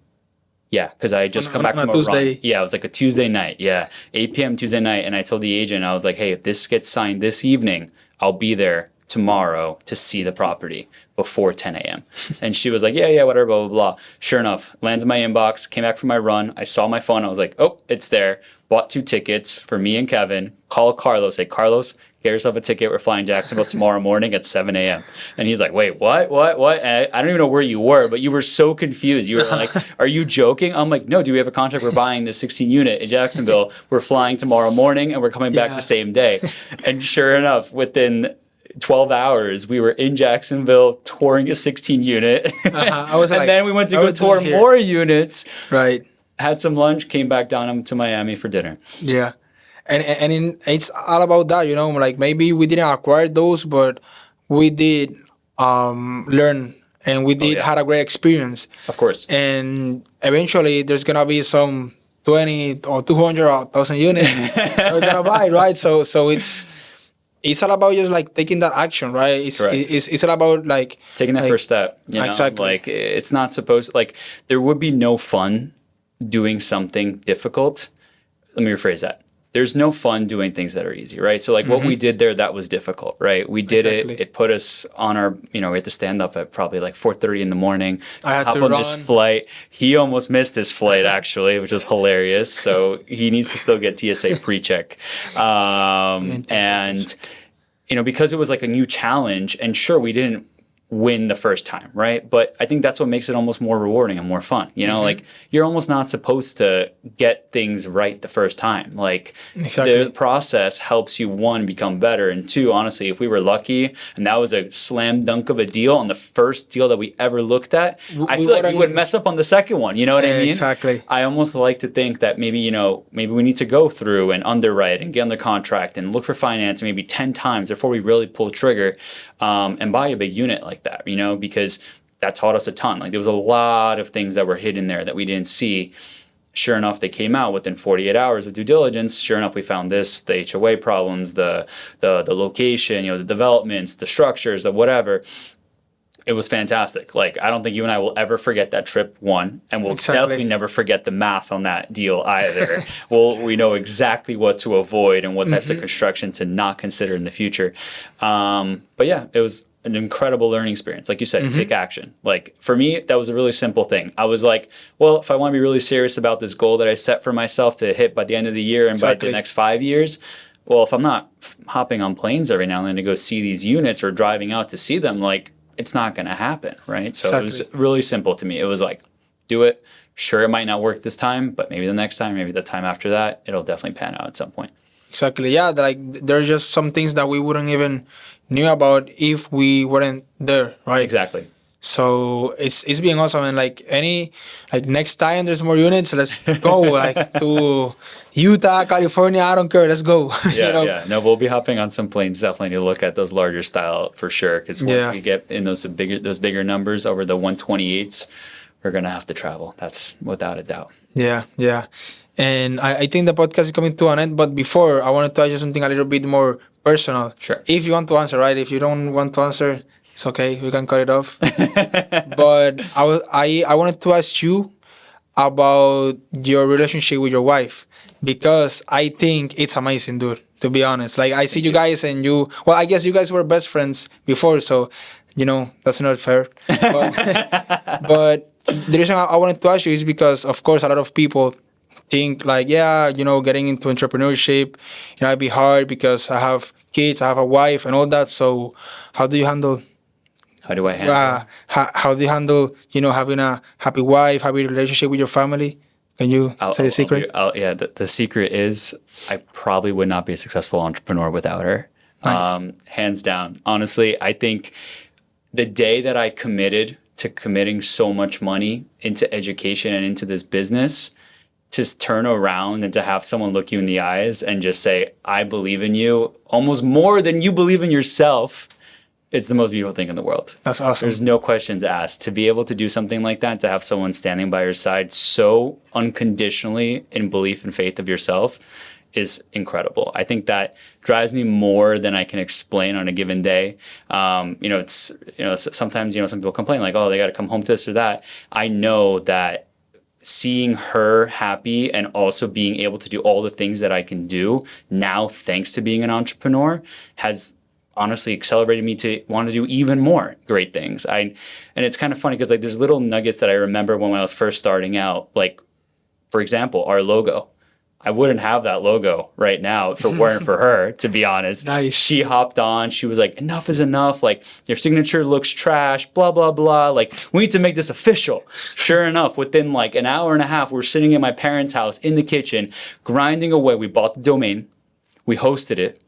Yeah, because I had just come back from a Tuesday. run. Yeah, it was like a Tuesday night. Yeah, 8 p.m. Tuesday night. And I told the agent, I was like, hey, if this gets signed this evening, I'll be there tomorrow to see the property before 10 a.m. And she was like, yeah, whatever, blah, blah, blah. Sure enough, lands in my inbox, came back from my run. I saw my phone. I was like, oh, it's there. Bought 2 tickets for me and Kevin. Call Carlos. Say, Carlos, get yourself a ticket. We're flying Jacksonville tomorrow morning at 7 a.m. And he's like, wait, what? And I don't even know where you were, but you were so confused. You were like, are you joking? I'm like, no, do we have a contract? We're buying this 16 unit in Jacksonville. We're flying tomorrow morning and we're coming back the same day. And sure enough, within 12 hours, we were in Jacksonville touring a 16 unit. I was and like, then we went to go tour more units. Right. Had some lunch, came back down to Miami for dinner. Yeah. It's all about that, like maybe we didn't acquire those, but we did learn, and we did had a great experience. Of course. And eventually there's going to be some 20 or 200 or 1,000 units we're going to buy, right? So it's all about just like taking that action, right? It's all about like taking that first step. Exactly. Like it's not supposed, like there would be no fun doing something difficult. Let me rephrase that. There's no fun doing things that are easy, right? So like what we did there, that was difficult, right? We did it. It put us on our, we had to stand up at probably like 4:30 in the morning. I had hop to on run. this flight. He almost missed his flight actually, which was hilarious. So he needs to still get TSA pre-check. And because it was like a new challenge, and sure, we didn't win the first time, right? But I think that's what makes it almost more rewarding and more fun. Like you're almost not supposed to get things right the first time. Like the process helps you, one, become better, and two, honestly, if we were lucky and that was a slam dunk of a deal on the first deal that we ever looked at, I feel like we would mess up on the second one. You know what I mean? Exactly. I almost like to think that maybe we need to go through and underwrite and get under contract and look for finance maybe 10 times before we really pull the trigger and buy a big unit like that, because that taught us a ton. Like there was a lot of things that were hidden there that we didn't see. Sure enough, they came out within 48 hours of due diligence. Sure enough, we found the HOA problems, the location, the developments, the structures, the whatever. It was fantastic. Like, I don't think you and I will ever forget that trip, one, and we'll definitely never forget the math on that deal either. We know exactly what to avoid and what types of construction to not consider in the future. But yeah, it was an incredible learning experience. Like you said, take action. Like for me, that was a really simple thing. I was like, well, if I want to be really serious about this goal that I set for myself to hit by the end of the year and by the next 5 years, well, if I'm not hopping on planes every now and then to go see these units or driving out to see them, like, it's not going to happen, right? So it was really simple to me. It was like, do it. Sure, it might not work this time, but maybe the next time, maybe the time after that, it'll definitely pan out at some point. Exactly. Yeah, like there's just some things that we wouldn't even knew about if we weren't there, right? Exactly. So it's being awesome, and like next time there's more units, let's go like to Utah, California, I don't care, let's go. Yeah. No, we'll be hopping on some planes definitely to look at those larger style for sure. Because once we get in those bigger numbers over the 128s, we're gonna have to travel. That's without a doubt. Yeah. And I think the podcast is coming to an end, but before I wanted to ask you something a little bit more personal. Sure. If you want to answer, right? If you don't want to answer, it's okay. We can cut it off. But I wanted to ask you about your relationship with your wife, because I think it's amazing, dude, to be honest. Like I see you guys and I guess you guys were best friends before, so that's not fair. But the reason I wanted to ask you is because, of course, a lot of people think like, yeah, getting into entrepreneurship, it'd be hard because I have kids, I have a wife, and all that. So, how do you handle? How do I handle? How do you handle, having a happy wife, happy relationship with your family? Can you say the secret? Yeah, the secret is I probably would not be a successful entrepreneur without her. Nice. Hands down. Honestly, I think the day that I committed to committing so much money into education and into this business, to turn around and to have someone look you in the eyes and just say, I believe in you almost more than you believe in yourself, it's the most beautiful thing in the world. That's awesome. There's no questions asked. To be able to do something like that, to have someone standing by your side so unconditionally in belief and faith of yourself is incredible. I think that drives me more than I can explain on a given day. It's sometimes some people complain like, oh, they got to come home to this or that. I know that seeing her happy and also being able to do all the things that I can do now, thanks to being an entrepreneur, has honestly accelerated me to want to do even more great things. And it's kind of funny because like there's little nuggets that I remember when I was first starting out. Like, for example, our logo. I wouldn't have that logo right now if it weren't for her, to be honest. Nice. She hopped on. She was like, enough is enough. Like, your signature looks trash, blah, blah, blah. Like, we need to make this official. Sure enough, within like an hour and a half, we're sitting in my parents' house in the kitchen, grinding away. We bought the domain. We hosted it.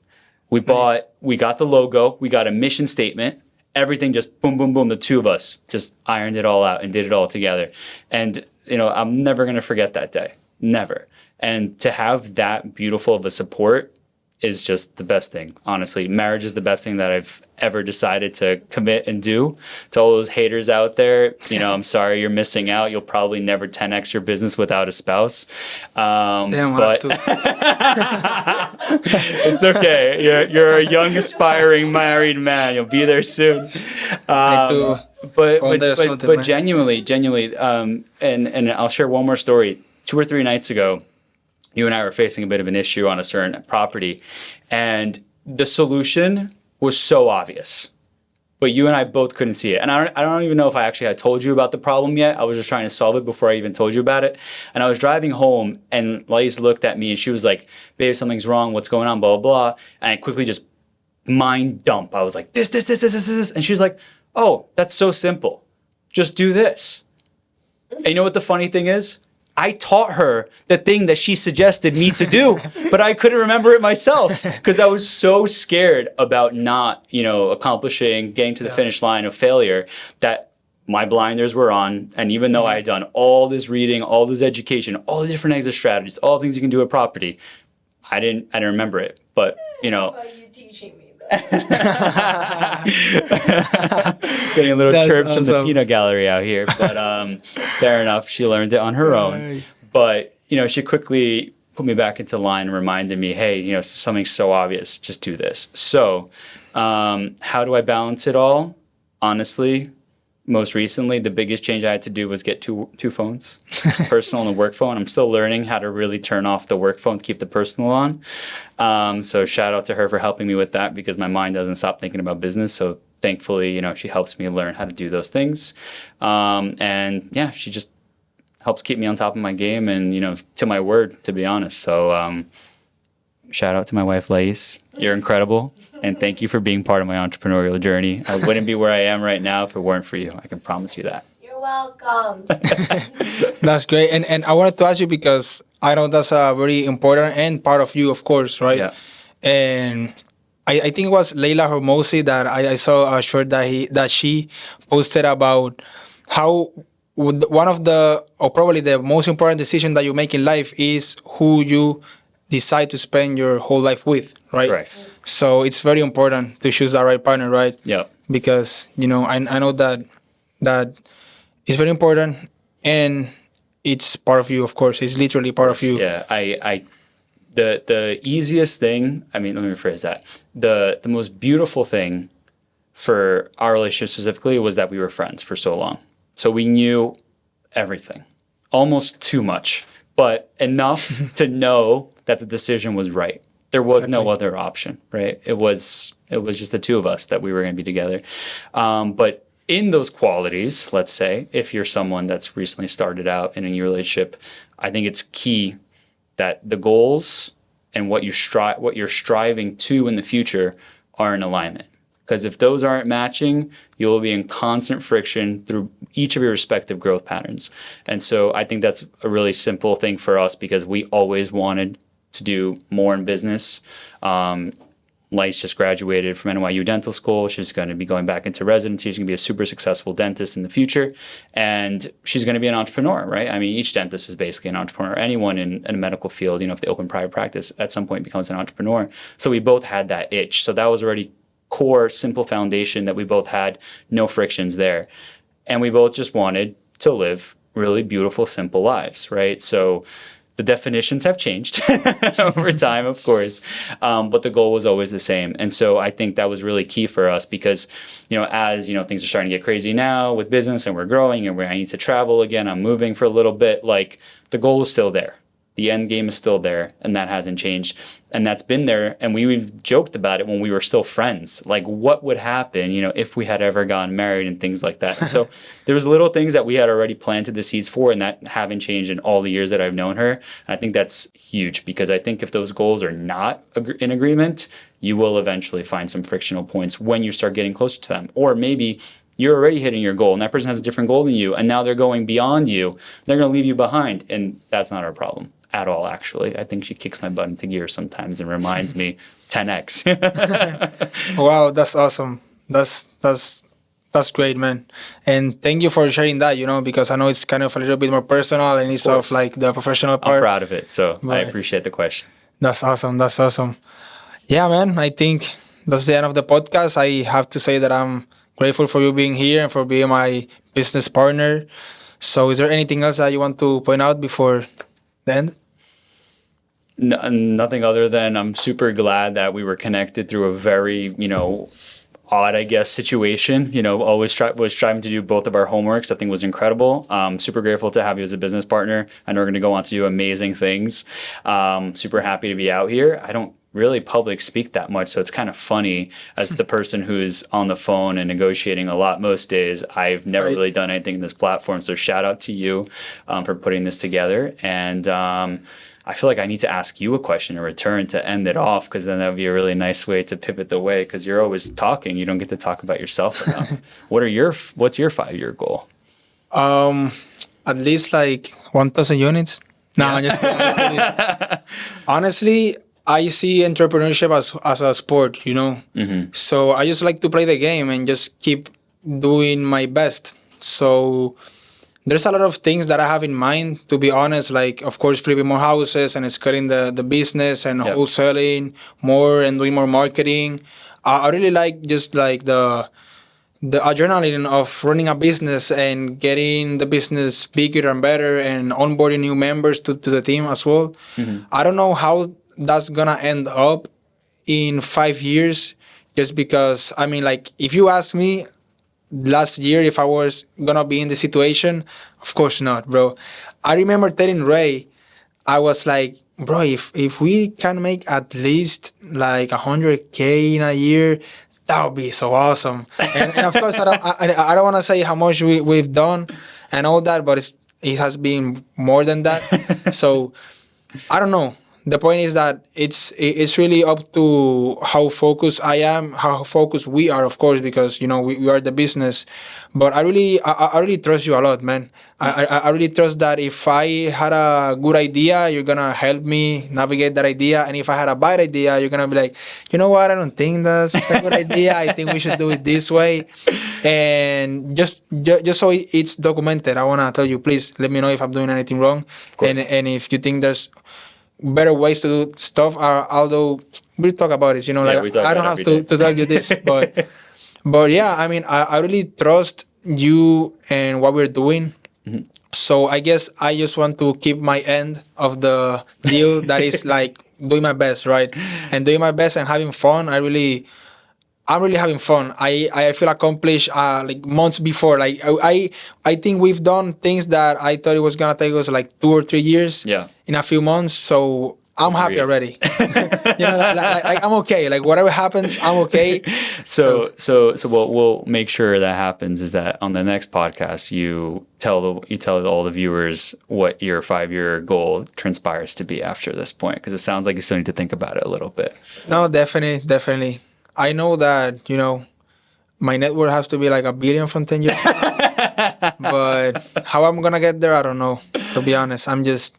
We got the logo. We got a mission statement. Everything just boom, boom, boom. The two of us just ironed it all out and did it all together. And, I'm never going to forget that day. Never. And to have that beautiful of a support is just the best thing. Honestly, marriage is the best thing that I've ever decided to commit and do. To all those haters out there, I'm sorry you're missing out. You'll probably never 10x your business without a spouse. But it's okay. You're a young, aspiring married man. You'll be there soon. But genuinely, and I'll share one more story. 2 or 3 nights ago, you and I were facing a bit of an issue on a certain property, and the solution was so obvious, but you and I both couldn't see it. And I don't even know if I actually had told you about the problem yet. I was just trying to solve it before I even told you about it. And I was driving home, and Lais looked at me, and she was like, babe, something's wrong. What's going on? Blah, blah, blah. And I quickly just mind dump. I was like, this. And she's like, oh, that's so simple. Just do this. And you know what the funny thing is? I taught her the thing that she suggested me to do, but I couldn't remember it myself because I was so scared about not, accomplishing, getting to the finish line of failure that my blinders were on. And even though I had done all this reading, all this education, all the different exit strategies, all the things you can do at property, I didn't remember it. But, Are you teaching me? Getting a little chirps from the peanut gallery out here, but fair enough. She learned it on her own, but she quickly put me back into line and reminded me, hey, something so obvious, just do this. So how do I balance it all? Honestly, most recently, the biggest change I had to do was get two phones, personal and a work phone. I'm still learning how to really turn off the work phone to keep the personal on. So shout out to her for helping me with that because my mind doesn't stop thinking about business. So thankfully, she helps me learn how to do those things. And yeah, she just helps keep me on top of my game and, to my word, to be honest. So shout out to my wife, Lais. You're incredible. And thank you for being part of my entrepreneurial journey. I wouldn't be where I am right now if it weren't for you. I can promise you that. You're welcome. That's great. And I wanted to ask you because I know that's a very important and part of you, of course, right? Yeah. And I think it was Leila Hormozi that I saw a short that she posted about how one of the, or probably the most important decision that you make in life is who you decide to spend your whole life with, right? Correct. So it's very important to choose the right partner, right? Yeah. Because, I know that it's very important and it's part of you, of course. It's literally part of you. Yeah. The easiest thing, let me rephrase that. The most beautiful thing for our relationship specifically was that we were friends for so long. So we knew everything, almost too much, but enough to know that the decision was right. There was no other option, right? It was just the two of us that we were going to be together. But in those qualities, let's say, if you're someone that's recently started out in a new relationship, I think it's key that the goals and what you're striving to in the future are in alignment. Because if those aren't matching, you will be in constant friction through each of your respective growth patterns. And so I think that's a really simple thing for us, because we always wanted to do more in business. Light's just graduated from NYU Dental School. She's going to be going back into residency. She's going to be a super successful dentist in the future. And she's going to be an entrepreneur, right? I mean, each dentist is basically an entrepreneur. Anyone in a medical field, if they open private practice, at some point becomes an entrepreneur. So we both had that itch. So that was already core, simple foundation that we both had, no frictions there. And we both just wanted to live really beautiful, simple lives, right? So the definitions have changed over time, of course, but the goal was always the same. And so I think that was really key for us, because, as things are starting to get crazy now with business, and we're growing, and I need to travel again, I'm moving for a little bit, like, the goal is still there. The end game is still there, and that hasn't changed. And that's been there. And we've joked about it when we were still friends. Like, what would happen, if we had ever gotten married and things like that. And so there was little things that we had already planted the seeds for, and that haven't changed in all the years that I've known her. And I think that's huge, because I think if those goals are not in agreement, you will eventually find some frictional points when you start getting closer to them. Or maybe you're already hitting your goal, and that person has a different goal than you, and now they're going beyond you. They're going to leave you behind, and that's not our problem at all, actually. I think she kicks my butt into gear sometimes and reminds me 10x. Wow, that's awesome. That's great, man. And thank you for sharing that, because I know it's kind of a little bit more personal, and it's of like the professional part. I'm proud of it, so But I appreciate the question. That's awesome. Yeah, man, I think that's the end of the podcast. I have to say that I'm grateful for you being here and for being my business partner. So is there anything else that you want to point out before the end? Nothing other than I'm super glad that we were connected through a very, odd, I guess, situation. Was striving to do both of our homeworks. I think was incredible. Super grateful to have you as a business partner. I know we're going to go on to do amazing things. Super happy to be out here. I don't really public speak that much, so it's kind of funny as the person who's on the phone and negotiating a lot most days. I've never really done anything in this platform, so shout out to you for putting this together. And I feel like I need to ask you a question in return to end it off, because then that would be a really nice way to pivot the way, because you're always talking. You don't get to talk about yourself enough. What's your 5-year goal? At least like 1,000 units. No, I'm just kidding. Honestly, I see entrepreneurship as a sport, Mm-hmm. So I just like to play the game and just keep doing my best. So there's a lot of things that I have in mind, to be honest, like, of course, flipping more houses and scaling the business and wholesaling more and doing more marketing. I really like just like the adrenaline of running a business and getting the business bigger and better and onboarding new members to the team as well. Mm-hmm. I don't know how that's gonna end up in 5 years, just because, I mean, like, if you ask me last year if I was gonna be in the situation, of course not, bro. I remember telling Ray, I was like, bro, if we can make at least like 100K in a year, that would be so awesome. And of course, I don't want to say how much we've done and all that, but it has been more than that. So I don't know. The point is that it's really up to how focused I am, how focused we are, of course, because we are the business. But I really trust you a lot, man. I really trust that if I had a good idea, you're gonna help me navigate that idea, and if I had a bad idea, you're gonna be like, you know what, I don't think that's a good idea. I think we should do it this way. And just so it's documented, I wanna tell you, please let me know if I'm doing anything wrong, and if you think there's better ways to do stuff. Although we talk about it, I don't have to tell you this, but yeah, I mean, I really trust you and what we're doing. Mm-hmm. So I guess I just want to keep my end of the deal, that is like doing my best, right? And doing my best and having fun. I'm really having fun. I feel accomplished like months before. Like I think we've done things that I thought it was gonna take us like 2 or 3 years. Yeah. In a few months. So I'm happy already. Like I'm okay. Like whatever happens, I'm okay. So what we'll make sure that happens is that on the next podcast, you tell all the viewers what your 5-year goal transpires to be after this point, because it sounds like you still need to think about it a little bit. No, definitely. I know that, my net worth has to be like $1 billion from 10 years. But how I'm gonna get there, I don't know. To be honest, I'm just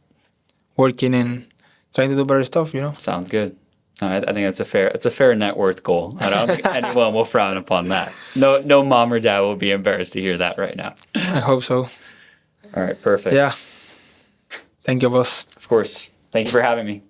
working and trying to do better stuff. Sounds good. No, I think it's a fair net worth goal. I don't think anyone will frown upon that. No mom or dad will be embarrassed to hear that right now. I hope so. All right, perfect. Yeah. Thank you, boss. Of course. Thank you for having me.